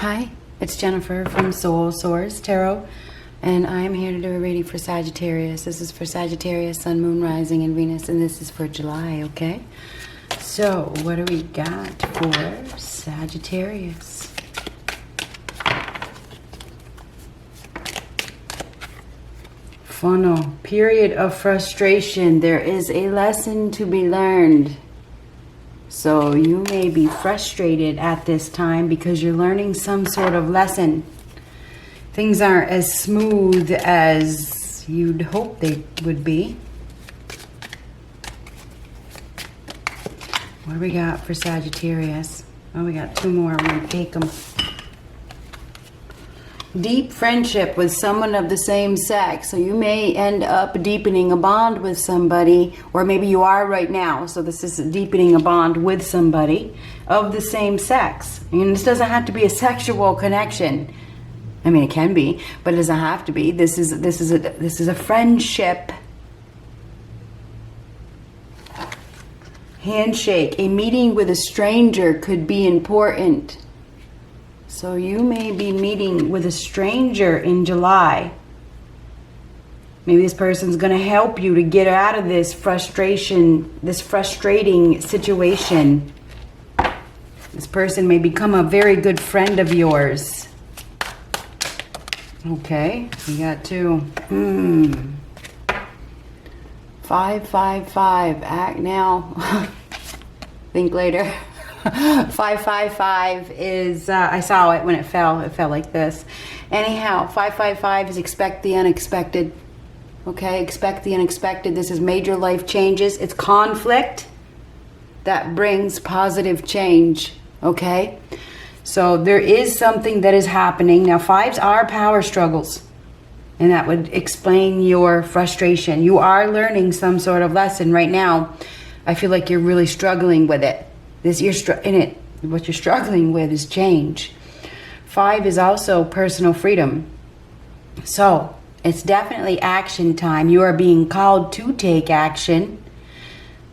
Hi, it's Jennifer from Soul Source Tarot, and I'm here to do a reading for Sagittarius. This is for Sagittarius, Sun, Moon, Rising, and Venus, and this is for July, okay? So, what do we got for Sagittarius? Funnel, period of frustration. There is a lesson to be learned. So you may be frustrated at this time because you're learning some sort of lesson. Things aren't as smooth as you'd hope they would be. What do we got for Sagittarius? Oh, we got two more. I'm going to take them. Deep friendship with someone of the same sex. So you may end up deepening a bond with somebody, or maybe you are right now. So this is deepening a bond with somebody of the same sex. And this doesn't have to be a sexual connection. I mean, it can be, but it doesn't have to be. This is a friendship. Handshake. A meeting with a stranger could be important. So you may be meeting with a stranger in July. Maybe this person's going to help you to get out of this frustration, this frustrating situation. This person may become a very good friend of yours. Okay, we got two. 555. Act now. Think later. 555 is, I saw it when it fell like this. Anyhow, 555 is expect the unexpected. Okay, expect the unexpected. This is major life changes. It's conflict that brings positive change. Okay, so there is something that is happening. Now, fives are power struggles, and that would explain your frustration. You are learning some sort of lesson right now. I feel like you're really struggling with it. What you're struggling with is change. 5 is also personal freedom. So it's definitely action time. You are being called to take action.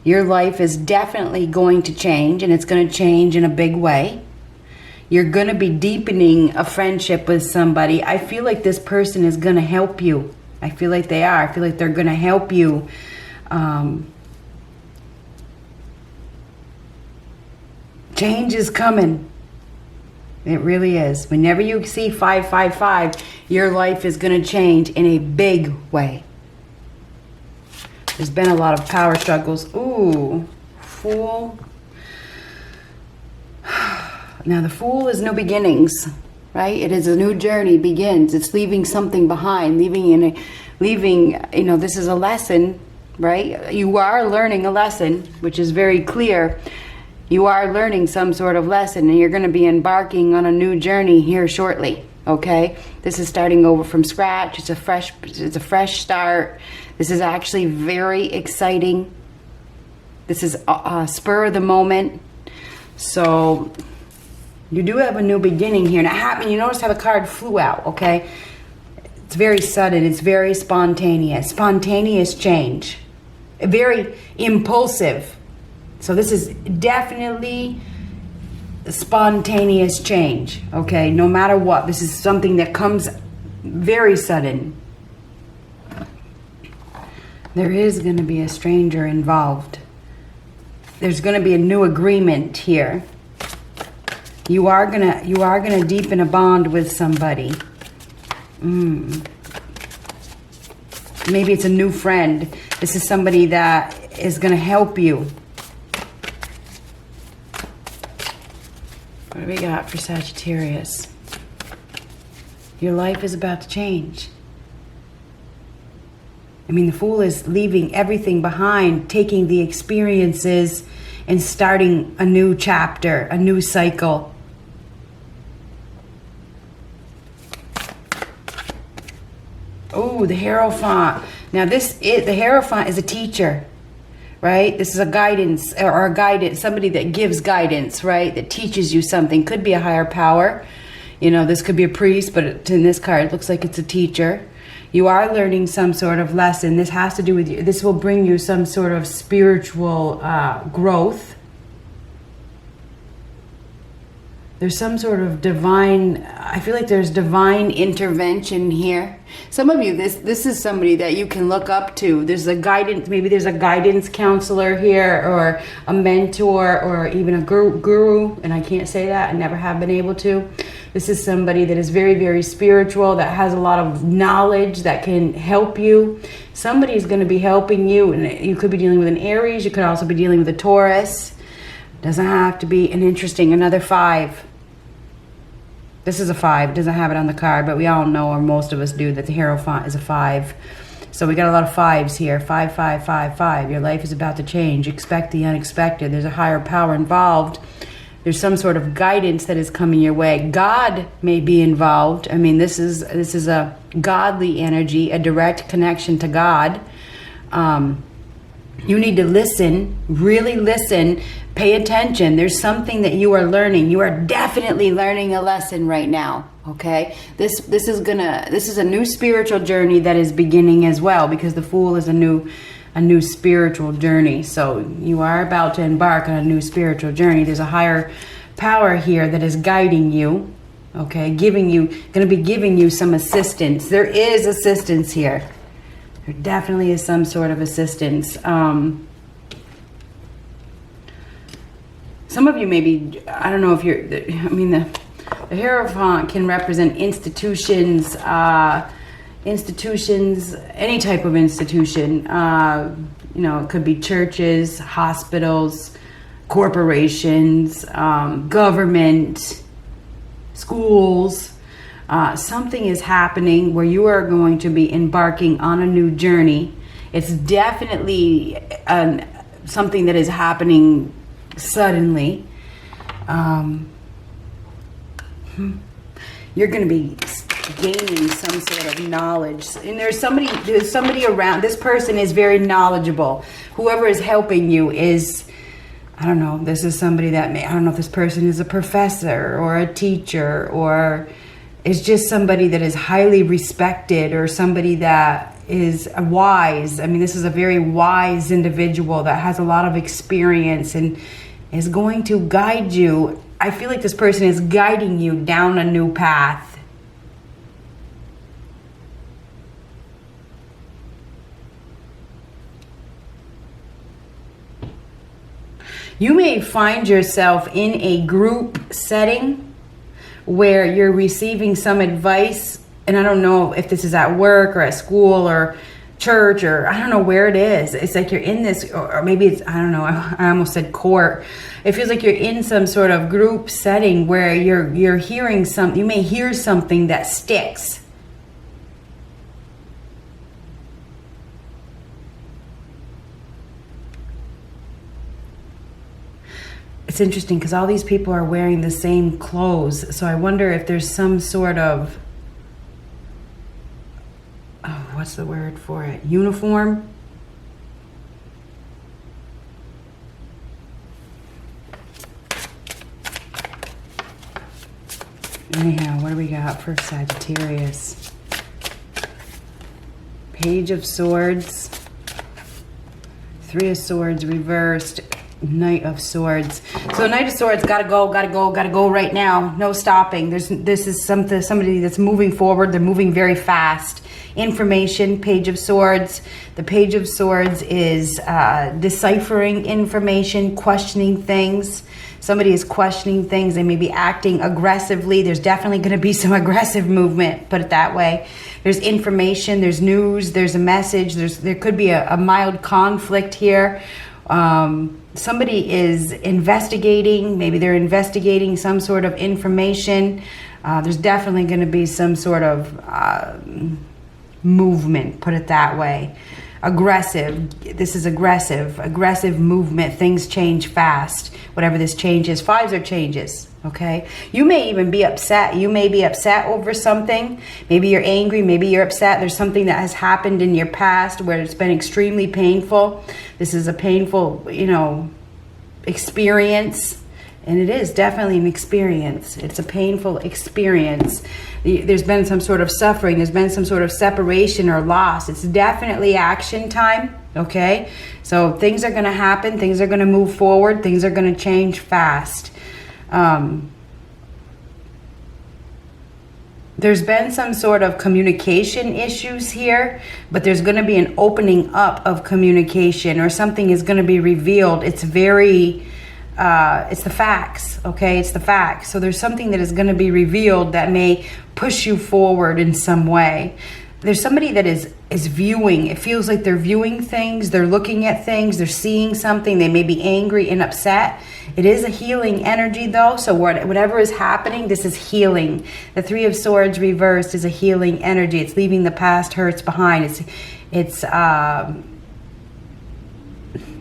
Your life is definitely going to change, and it's going to change in a big way. You're going to be deepening a friendship with somebody. I feel like this person is going to help you. I feel like they are. I feel like they're going to help you. Change is coming. It really is. Whenever you see 555, your life is going to change in a big way. There's been a lot of power struggles. Ooh, Fool. Now the Fool is new beginnings, right? It is a new journey begins. It's leaving something behind, leaving, this is a lesson, right? You are learning a lesson, which is very clear. You are learning some sort of lesson, and you're going to be embarking on a new journey here shortly. Okay, this is starting over from scratch. It's a fresh start. This is actually very exciting. This is a spur of the moment. So you do have a new beginning here. Now, you notice how the card flew out. Okay, it's very sudden. It's very spontaneous. Spontaneous change. Very impulsive. So this is definitely spontaneous change, okay? No matter what, this is something that comes very sudden. There is going to be a stranger involved. There's going to be a new agreement here. You are gonna deepen a bond with somebody. Maybe it's a new friend. This is somebody that is going to help you. What do we got for Sagittarius? Your life is about to change. I mean, the Fool is leaving everything behind, taking the experiences and starting a new chapter, a new cycle. Oh, the Hierophant. Now the Hierophant is a teacher. Right? This is a guidance or a guidance, somebody that gives guidance, right? That teaches you something. Could be a higher power. This could be a priest, but in this card, it looks like it's a teacher. You are learning some sort of lesson. This has to do with you. This will bring you some sort of spiritual growth. There's some sort of divine, I feel like there's divine intervention here. Some of you, this is somebody that you can look up to. There's a guidance, maybe there's a guidance counselor here, or a mentor, or even a guru, and I can't say that, I never have been able to. This is somebody that is very, very spiritual, that has a lot of knowledge, that can help you. Somebody is going to be helping you, and you could be dealing with an Aries, you could also be dealing with a Taurus. Doesn't have to be an interesting, another 5. This is a 5. Doesn't have it on the card, but we all know, or most of us do, that the Hierophant is a 5. So we got a lot of 5s here. 5, 5, 5, 5. Your life is about to change. Expect the unexpected. There's a higher power involved. There's some sort of guidance that is coming your way. God may be involved. I mean, this is a godly energy, a direct connection to God. You need to listen, really listen, pay attention. There's something that you are learning. You are definitely learning a lesson right now, okay? This is a new spiritual journey that is beginning as well, because the Fool is a new spiritual journey. So you are about to embark on a new spiritual journey. There's a higher power here that is guiding you, okay? Going to be giving you some assistance. There is assistance here. There definitely is some sort of assistance. Some of you maybe, I don't know if you're, I mean, the Hierophant can represent institutions, any type of institution. You know, it could be churches, hospitals, corporations, government, schools. Something is happening where you are going to be embarking on a new journey. It's definitely something that is happening suddenly. You're going to be gaining some sort of knowledge, and there's somebody around. This person is very knowledgeable. Whoever is helping you is, I don't know, this is somebody that I don't know if this person is a professor or a teacher, or is just somebody that is highly respected, or somebody that is wise. I mean, this is a very wise individual that has a lot of experience and is going to guide you. I feel like this person is guiding you down a new path. You may find yourself in a group setting where you're receiving some advice, and I don't know if this is at work or at school or church, or I don't know where it is. It's like you're in this, or maybe it's, I don't know, I almost said court. It feels like you're in some sort of group setting where you're hearing you may hear something that sticks. It's interesting because all these people are wearing the same clothes, so I wonder if there's some sort of, what's the word for it? Uniform? Anyhow, what do we got for Sagittarius? Page of Swords. 3 of Swords reversed. Knight of Swords. So Knight of Swords, gotta go right now. No stopping. This is somebody that's moving forward. They're moving very fast. Information, Page of Swords. The Page of Swords is deciphering information, questioning things. Somebody is questioning things. They may be acting aggressively. There's definitely going to be some aggressive movement, put it that way. There's information, there's news, there's a message. There could be a mild conflict here. Somebody is investigating. Maybe they're investigating some sort of information. There's definitely going to be some sort of movement, put it that way. Aggressive. This is aggressive movement. Things change fast. Whatever this change is. 5s are changes. Okay. You may even be upset. You may be upset over something. Maybe you're angry. Maybe you're upset. There's something that has happened in your past where it's been extremely painful. This is a painful, experience. And it is definitely an experience. It's a painful experience. There's been some sort of suffering. There's been some sort of separation or loss. It's definitely action time. Okay. So things are going to happen. Things are going to move forward. Things are going to change fast. there's been some sort of communication issues here, but there's going to be an opening up of communication, or something is going to be revealed. It's very, it's the facts, okay? It's the facts. So there's something that is going to be revealed that may push you forward in some way. There's somebody that is viewing. It feels like they're viewing things. They're looking at things. They're seeing something. They may be angry and upset. It is a healing energy, though. So whatever is happening, this is healing. The Three of Swords reversed is a healing energy. It's leaving the past hurts behind. It's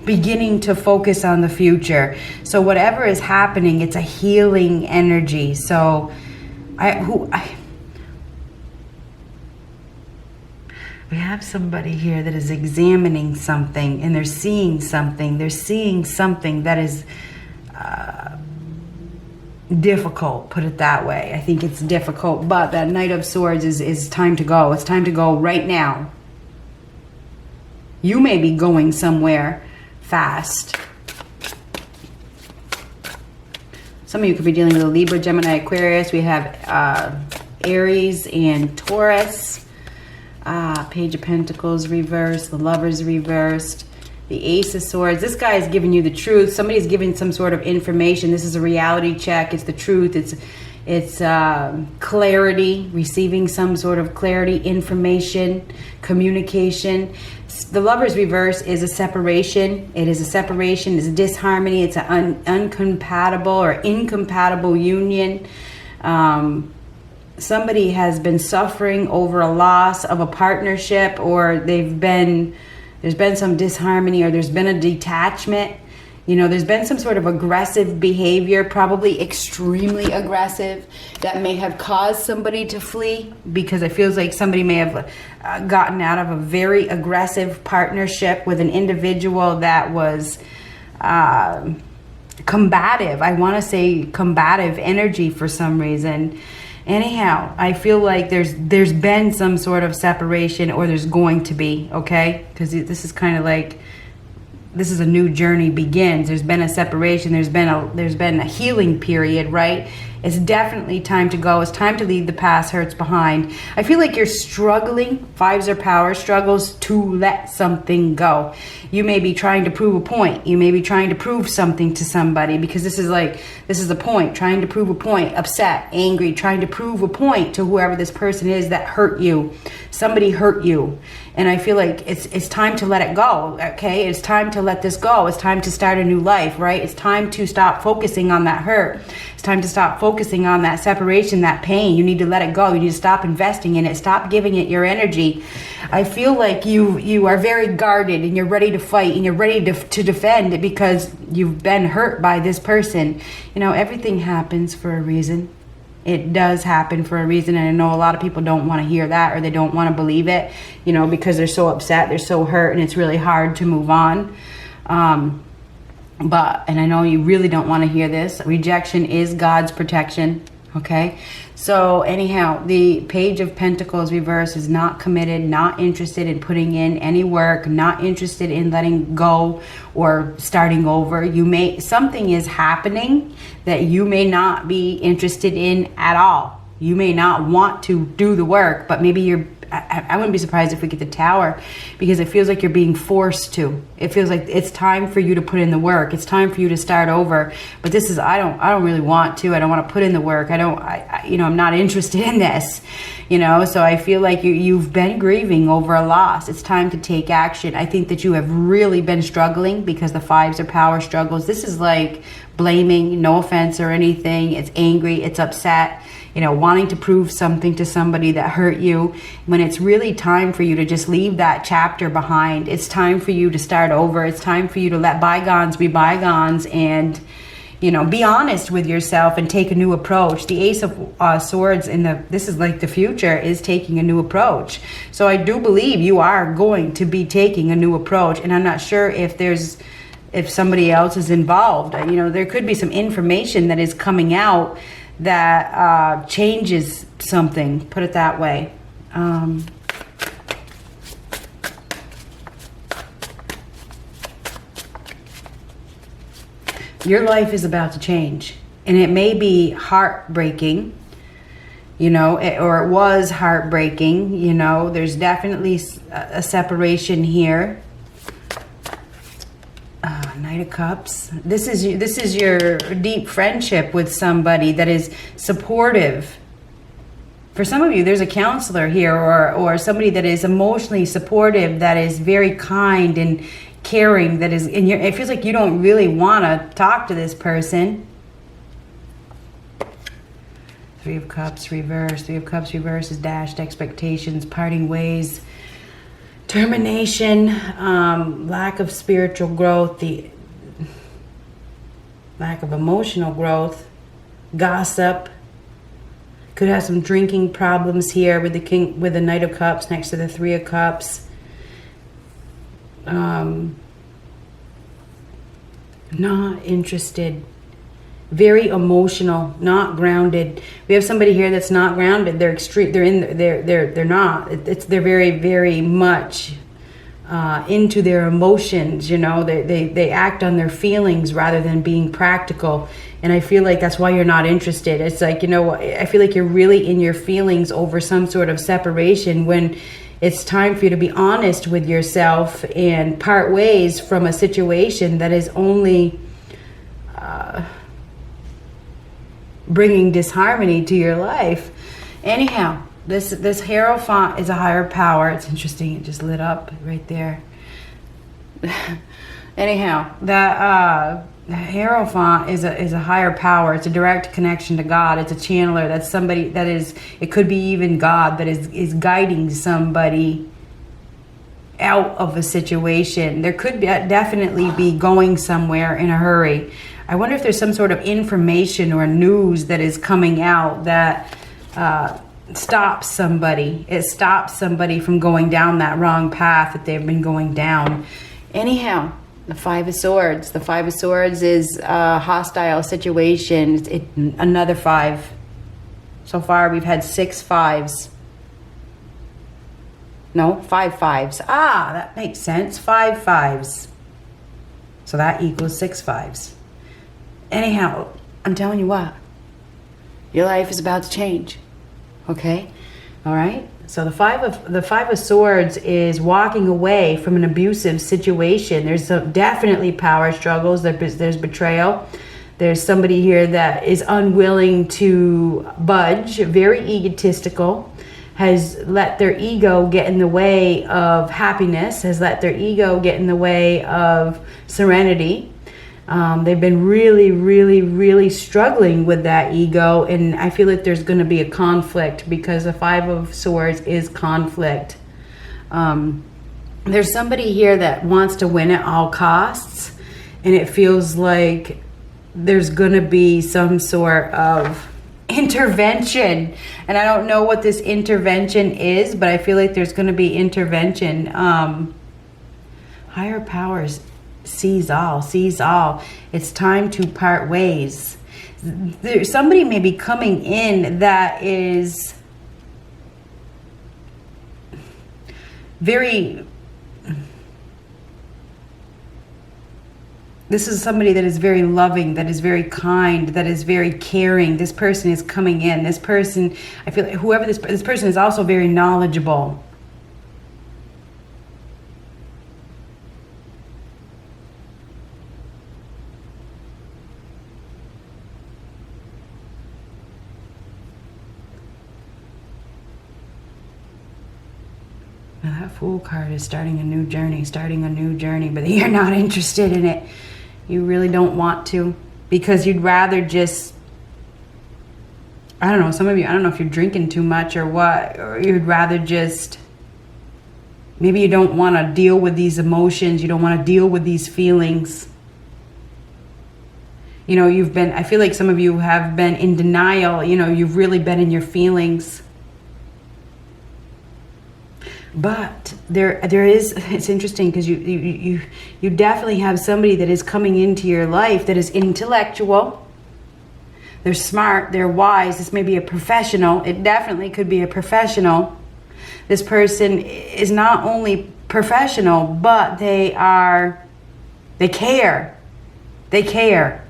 beginning to focus on the future. So whatever is happening, it's a healing energy. So we have somebody here that is examining something, and they're seeing something. They're seeing something that is difficult, put it that way. I think it's difficult, but that Knight of Swords is time to go. It's time to go right now. You may be going somewhere fast. Some of you could be dealing with a Libra, Gemini, Aquarius. We have Aries and Taurus. Page of Pentacles reversed, the Lovers reversed, the Ace of Swords. This guy is giving you the truth. Somebody's giving some sort of information. This is a reality check. It's the truth. It's clarity, receiving some sort of clarity, information, communication. The Lovers reverse is a separation. It is a separation. It's a disharmony. It's an uncompatible or incompatible union. Somebody has been suffering over a loss of a partnership, or there's been some disharmony, or there's been a detachment. You know, there's been some sort of aggressive behavior, probably extremely aggressive, that may have caused somebody to flee, because it feels like somebody may have gotten out of a very aggressive partnership with an individual that was combative. I want to say combative energy for some reason. Anyhow, I feel like there's been some sort of separation, or there's going to be, okay? Because this is kind of like, this is a new journey begins. There's been a separation. There's been a healing period, right? It's definitely time to go. It's time to leave the past hurts behind. I feel like you're struggling. Fives are power struggles to let something go. You may be trying to prove a point. You may be trying to prove something to somebody, because this is the point. Trying to prove a point. Upset, angry, trying to prove a point to whoever this person is that hurt you. Somebody hurt you. And I feel like it's time to let it go, okay? It's time to let this go. It's time to start a new life, right? It's time to stop focusing on that hurt. It's time to stop focusing on that separation, that pain. You need to let it go. You need to stop investing in it. Stop giving it your energy. I feel like you are very guarded, and you're ready to fight, and you're ready to defend it, because you've been hurt by this person. You know, everything happens for a reason. It does happen for a reason, and I know a lot of people don't want to hear that, or they don't want to believe it, you know, because they're so upset, they're so hurt, and it's really hard to move on. And I know you really don't want to hear this. Rejection is God's protection, okay? So anyhow, the Page of Pentacles reverse is not committed, not interested in putting in any work, not interested in letting go or starting over. Something is happening that you may not be interested in at all. You may not want to do the work, but maybe I wouldn't be surprised if we get the Tower, because it feels like you're being forced to. It feels like it's time for you to put in the work. It's time for you to start over. But this is, I don't really want to. I don't want to put in the work. I'm not interested in this, you know. So I feel like you've been grieving over a loss. It's time to take action. I think that you have really been struggling, because the fives are power struggles. This is like blaming, no offense or anything. It's angry, it's upset, you know, wanting to prove something to somebody that hurt you, when it's really time for you to just leave that chapter behind. It's time for you to start over. It's time for you to let bygones be bygones, and, you know, be honest with yourself and take a new approach. The Ace of Swords this is like the future, is taking a new approach. So I do believe you are going to be taking a new approach, and I'm not sure if somebody else is involved. You know, there could be some information that is coming out that changes something, put it that way. Your life is about to change, and it may be heartbreaking. you know, or it was heartbreaking, you know. There's definitely a separation here. Knight of Cups. This is your deep friendship with somebody that is supportive. For some of you, there's a counselor here, or somebody that is emotionally supportive, that is very kind and caring, that is in your, it feels like you don't really want to talk to this person. Three of Cups reverse. Three of Cups reverse is dashed expectations, parting ways, termination, lack of spiritual growth, the lack of emotional growth, gossip. Could have some drinking problems here with the king, with the Knight of Cups next to the Three of Cups. Not interested. Very emotional, not grounded. We have somebody here that's not grounded. They're extreme. They're not. They're very, very much into their emotions. You know, they act on their feelings rather than being practical. And I feel like that's why you're not interested. It's like, you know, I feel like you're really in your feelings over some sort of separation, when it's time for you to be honest with yourself and part ways from a situation that is only bringing disharmony to your life. Anyhow, this Hierophant is a higher power. It's interesting. It just lit up right there. Anyhow, that Hierophant is a higher power. It's a direct connection to God. It's a channeler. That's somebody that is, it could be even God that is guiding somebody out of a situation. There could definitely be going somewhere in a hurry. I wonder if there's some sort of information or news that is coming out that stops somebody. It stops somebody from going down that wrong path that they've been going down. Anyhow, the Five of Swords. The Five of Swords is a hostile situation. Another 5. So far we've had 6 5s. No, 5 5s. Ah, that makes sense. 5 5s. So that equals 6 5s. Anyhow, I'm telling you what. Your life is about to change. Okay? All right? So the Five of Swords is walking away from an abusive situation. There's definitely power struggles. There's betrayal. There's somebody here that is unwilling to budge, very egotistical, has let their ego get in the way of happiness, has let their ego get in the way of serenity. They've been really, really, really struggling with that ego, and I feel like there's going to be a conflict, because the Five of Swords is conflict. There's somebody here that wants to win at all costs, and it feels like there's going to be some sort of intervention, and I don't know what this intervention is, but I feel like there's going to be intervention. Higher powers sees all. It's time to part ways. Somebody may be coming in that is very, this is somebody that is very loving, that is very kind, that is very caring. This person is coming in. This person, I feel like whoever this person is also very knowledgeable. Now that Fool card is starting a new journey, but you're not interested in it. You really don't want to, because you'd rather just, I don't know, some of you, I don't know if you're drinking too much or what, or you'd rather just, maybe you don't want to deal with these emotions, you don't want to deal with these feelings. You know, I feel like some of you have been in denial, you know, you've really been in your feelings. But there is, it's interesting, because you definitely have somebody that is coming into your life that is intellectual. They're smart, they're wise. This may be a professional. It definitely could be a professional. This person is not only professional, but they care. They care.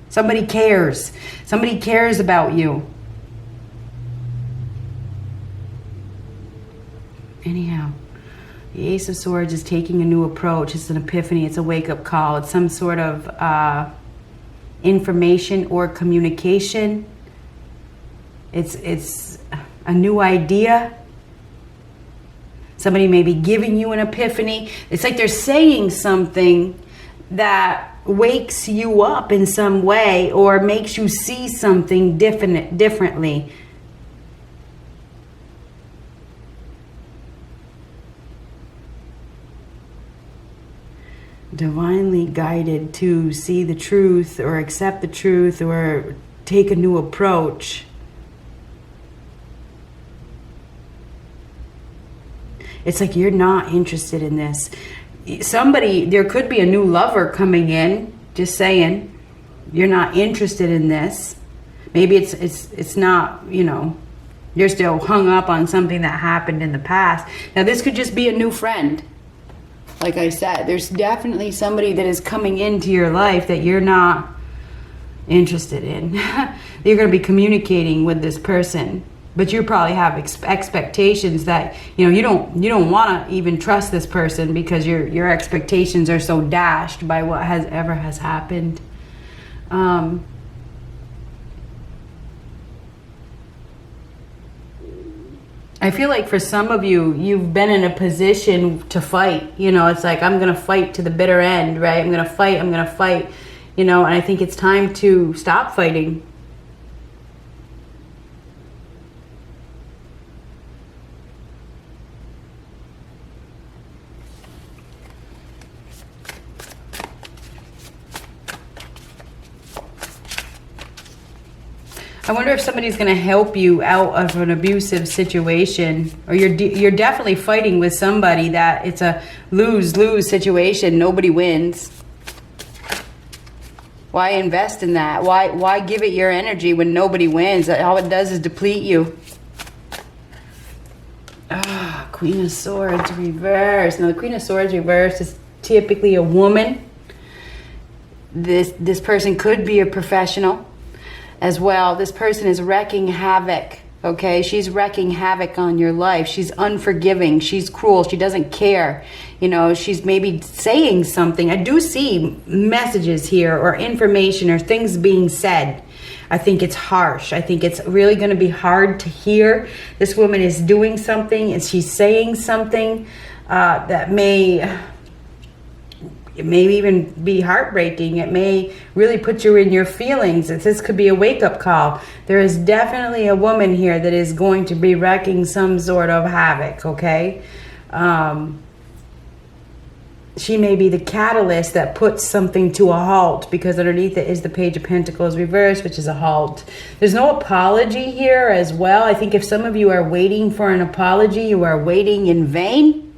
Somebody cares. Somebody cares about you. Anyhow, the Ace of Swords is taking a new approach. It's an epiphany. It's a wake-up call. It's some sort of information or communication. It's a new idea. Somebody may be giving you an epiphany. It's like they're saying something that wakes you up in some way or makes you see something differently. Divinely guided to see the truth or accept the truth or take a new approach. It's like you're not interested in this. Somebody, there could be a new lover coming in, just saying, you're not interested in this. Maybe it's not, you know, you're still hung up on something that happened in the past. Now this could just be a new friend. Like I said, there's definitely somebody that is coming into your life that you're not interested in. You're going to be communicating with this person, but you probably have expectations that, you know, you don't want to even trust this person because your expectations are so dashed by what has happened. I feel like for some of you, you've been in a position to fight. You know, it's like, I'm going to fight to the bitter end, right? I'm going to fight, you know, and I think it's time to stop fighting. I wonder if somebody's going to help you out of an abusive situation, or you're definitely fighting with somebody that it's a lose-lose situation. Nobody wins. Why invest in that? Why give it your energy when nobody wins? All it does is deplete you. Ah, Queen of Swords reversed. Now the Queen of Swords reversed is typically a woman. This person could be a professional as well. This person is wreaking havoc, okay? She's wreaking havoc on your life. She's unforgiving. She's cruel. She doesn't care. You know, she's maybe saying something. I do see messages here or information or things being said. I think it's harsh. I think it's really going to be hard to hear. This woman is doing something and she's saying something that may... It may even be heartbreaking. It may really put you in your feelings. This could be a wake-up call. There is definitely a woman here that is going to be wreaking some sort of havoc, okay? She may be the catalyst that puts something to a halt, because underneath it is the Page of Pentacles reversed, which is a halt. There's no apology here as well. I think if some of you are waiting for an apology, you are waiting in vain.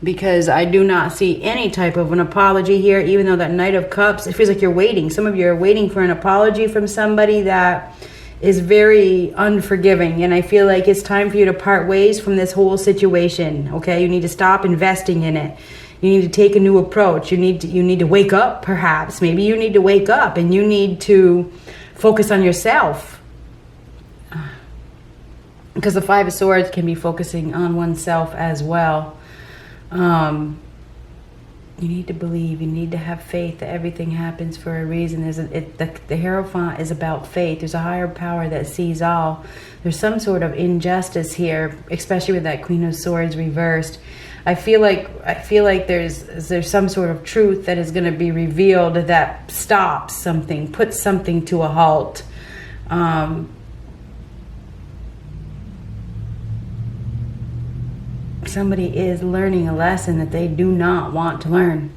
Because I do not see any type of an apology here, even though that Knight of Cups, it feels like you're waiting. Some of you are waiting for an apology from somebody that is very unforgiving. And I feel like it's time for you to part ways from this whole situation, okay? You need to stop investing in it. You need to take a new approach. You need to wake up, perhaps. Maybe you need to wake up and you need to focus on yourself. Because the Five of Swords can be focusing on oneself as well. You need to believe, you need to have faith that everything happens for a reason. The Hierophant is about faith. There's a higher power that sees all. There's some sort of injustice here, especially with that Queen of Swords reversed. I feel like there's some sort of truth that is going to be revealed that stops something, puts something to a halt. Somebody is learning a lesson that they do not want to learn.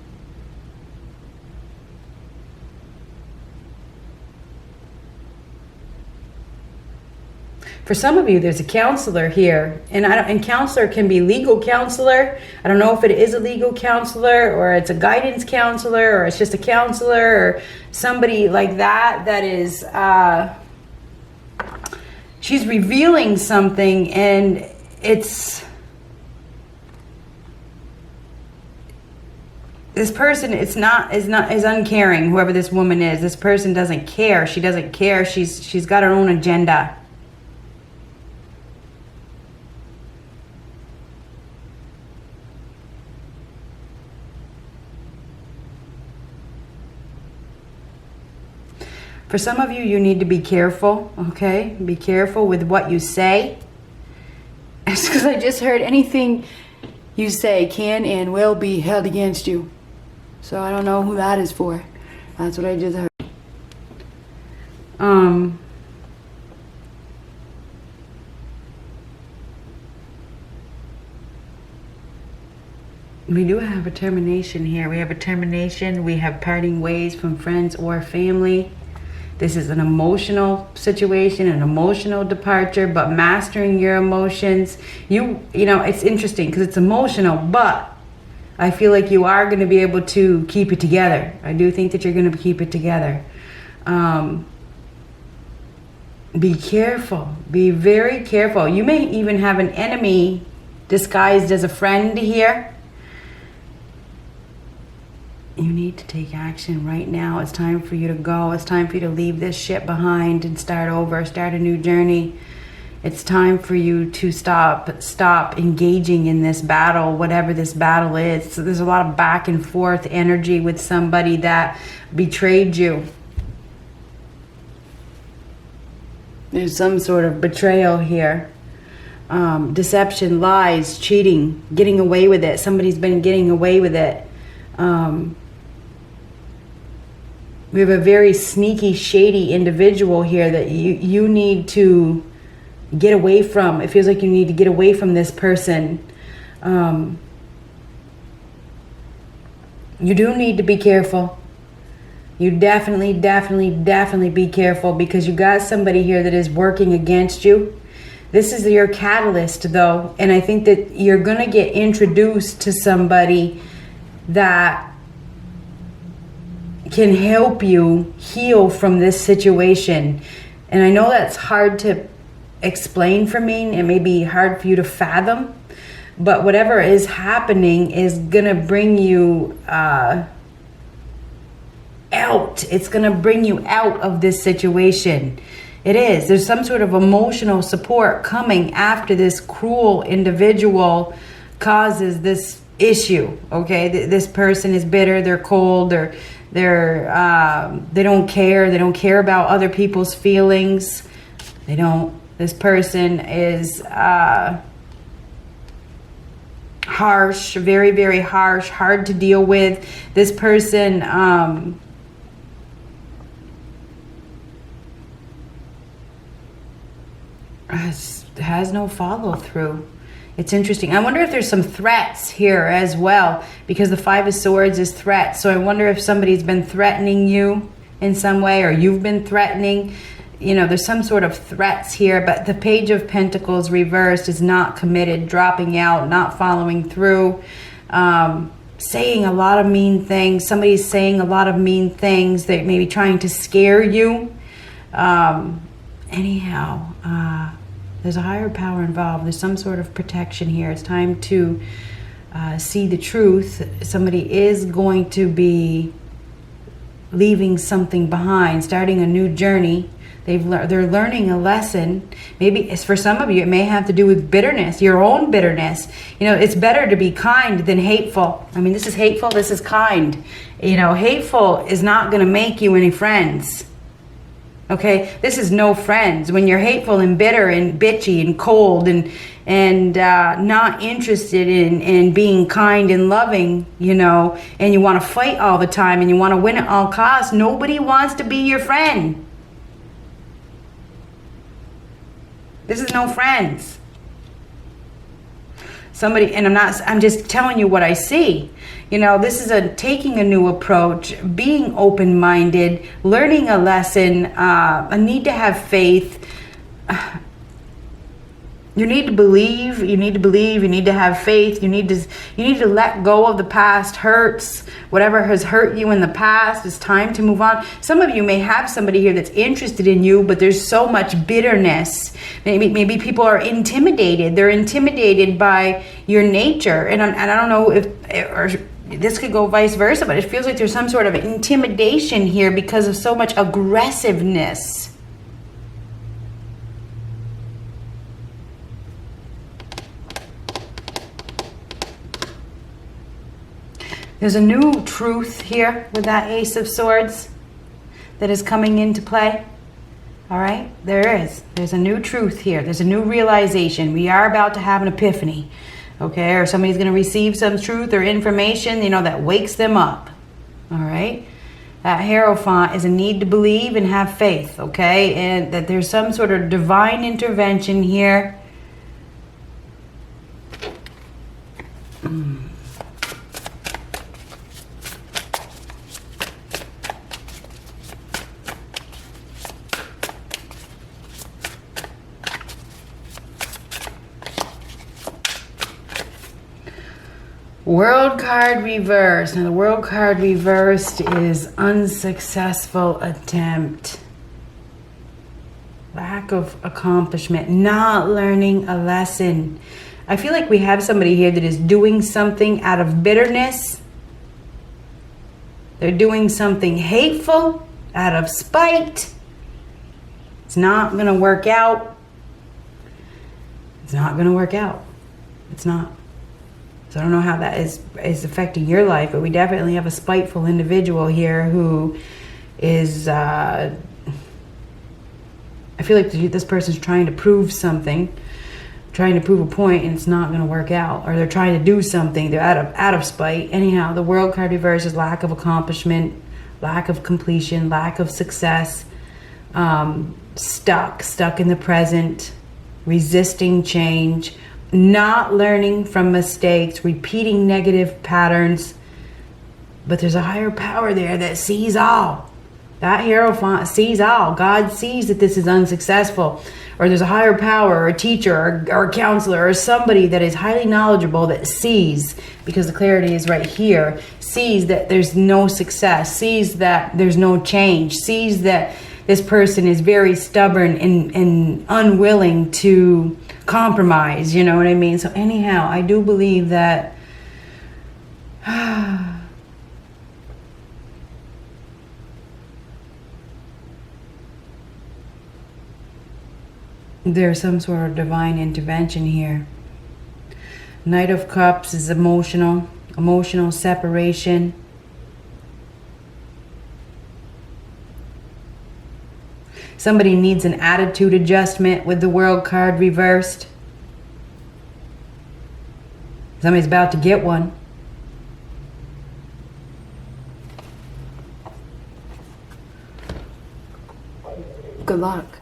For some of you, there's a counselor here, and counselor can be legal counselor. I don't know if it is a legal counselor or it's a guidance counselor or it's just a counselor or somebody like that. That is, she's revealing something, and it's. This person is uncaring. Whoever this woman is, this person doesn't care. She doesn't care. She's got her own agenda. For some of you, you need to be careful, okay? Be careful with what you say. It's because I just heard anything you say can and will be held against you. So I don't know who that is for. That's what I just heard. We do have a termination here. We have a termination. We have parting ways from friends or family. This is an emotional situation, an emotional departure, but mastering your emotions. You know, it's interesting because it's emotional, but I feel like you are going to be able to keep it together. I do think that you're going to keep it together. Be careful. Be very careful. You may even have an enemy disguised as a friend here. You need to take action right now. It's time for you to go. It's time for you to leave this shit behind and start over, start a new journey. It's time for you to stop engaging in this battle, whatever this battle is. So there's a lot of back and forth energy with somebody that betrayed you. There's some sort of betrayal here. Deception, lies, cheating, getting away with it. Somebody's been getting away with it. We have a very sneaky, shady individual here that you need to get away from. It feels like you need to get away from this person. You do need to be careful. You definitely be careful, because you got somebody here that is working against you. This is your catalyst, though, and I think that you're going to get introduced to somebody that can help you heal from this situation. And I know that's hard to explain for me. It may be hard for you to fathom, but whatever is happening is gonna bring you out. It's gonna bring you out of this situation. It is. There's some sort of emotional support coming after this cruel individual causes this issue. Okay, this person is bitter, they're cold, they don't care. They don't care about other people's feelings. This person is harsh, very harsh, hard to deal with. This person has no follow through. It's interesting. I wonder if there's some threats here as well, because the Five of Swords is threat. So I wonder if somebody's been threatening you in some way, or you've been threatening. You know, there's some sort of threats here, but the Page of Pentacles reversed is not committed, dropping out, not following through, saying a lot of mean things. Somebody's saying a lot of mean things. They may be trying to scare you. There's a higher power involved. There's some sort of protection here. It's time to see the truth. Somebody is going to be leaving something behind, starting a new journey. They're learning a lesson. Maybe it's, for some of you, it may have to do with bitterness, your own bitterness. You know, it's better to be kind than hateful. I mean, this is hateful, this is kind. You know, hateful is not going to make you any friends. Okay, this is no friends. When you're hateful and bitter and bitchy and cold and not interested in being kind and loving, you know, and you want to fight all the time and you want to win at all costs, nobody wants to be your friend. This is no friends. Somebody, and I'm just telling you what I see. You know, this is taking a new approach, being open-minded, learning a lesson, a need to have faith. You need to believe, you need to have faith, you need to let go of the past hurts. Whatever has hurt you in the past, it's time to move on. Some of you may have somebody here that's interested in you, but there's so much bitterness. Maybe people are intimidated. They're intimidated by your nature. And I don't know or this could go vice versa, but it feels like there's some sort of intimidation here because of so much aggressiveness. There's a new truth here with that Ace of Swords. that is coming into play. All right, there's a new truth here. There's a new realization. We are about to have an epiphany, okay? Or somebody's going to receive some truth or information, you know, that wakes them up. All right, that Hierophant is a need to believe and have faith, okay? And that there's some sort of divine intervention here. World card reversed. Now the world card reversed is unsuccessful attempt. Lack of accomplishment. Not learning a lesson. I feel like we have somebody here that is doing something out of bitterness. They're doing something hateful out of spite. It's not going to work out. It's not going to work out. It's not. So I don't know how that is affecting your life, but we definitely have a spiteful individual here who is, I feel like this person's trying to prove something, trying to prove a point, and it's not going to work out. Or they're trying to do something, they're out of spite. Anyhow, the world card reverse is lack of accomplishment, lack of completion, lack of success, stuck in the present, resisting change, not learning from mistakes, repeating negative patterns. But there's a higher power there that sees all. That Hierophant sees all. God sees that this is unsuccessful. Or there's a higher power, or a teacher, or a counselor, or somebody that is highly knowledgeable that sees, because the clarity is right here, sees that there's no success, sees that there's no change, sees that this person is very stubborn and unwilling to compromise, you know what I mean? So anyhow, I do believe that there's some sort of divine intervention here. Knight of Cups is emotional separation. Somebody needs an attitude adjustment with the world card reversed. Somebody's about to get one. Good luck.